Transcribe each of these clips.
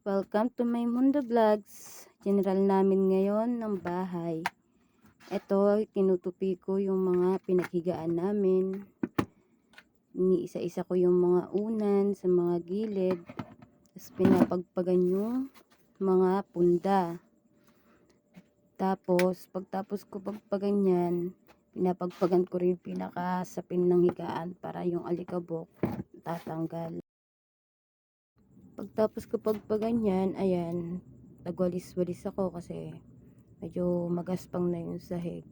Welcome to my Mundo Vlogs. General namin ngayon ng bahay. Ito, tinutupi ko yung mga pinaghigaan namin. Iniisa-isa ko yung mga unan sa mga gilid. Tapos pinapagpagan yung mga punda. Tapos, pagtapos ko pagpaganyan, pinapagpagan ko rin pinakasapin ng higaan para yung alikabok tatanggal. Pagtapos ko pagpaganyan, ayan, nagwalis-walis ako kasi medyo magaspang na yung sahig.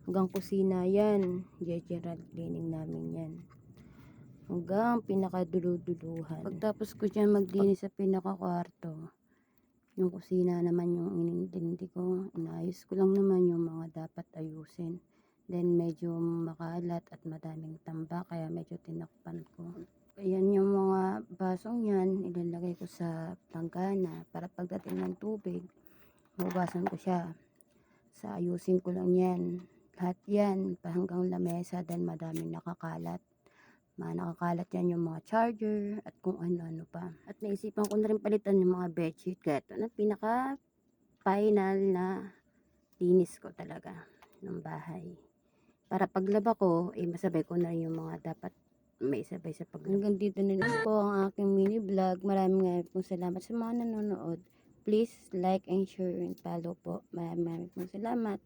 Hanggang kusina yan, general cleaning namin yan. Hanggang pinakaduluduluhan. Pagtapos ko dyan maglinis sa pinakakwarto, yung kusina naman yung inintindi ko. Inayos ko lang naman yung mga dapat ayusin. Then medyo makalat at madaming tamba kaya medyo tinakpan ko. Ayan yung mga basong yan, ilalagay ko sa planggana para pagdating ng tubig, hugasan ko siya. Sa ayusin ko lang yan. Lahat yan, hanggang lamesa, dahil madaming nakakalat. Nakakalat yan yung mga charger at kung ano-ano pa. At naisipan ko na rin palitan yung mga bedsheet. Kaya ito na pinaka-final na linis ko talaga ng bahay. Para paglaba ko, masabay ko na yung mga dapat may sabay sa paglaba. Hanggang dito na lang po ang aking mini vlog. Maraming pong salamat sa mga nanonood. Please like and share and follow po. Maraming pong salamat.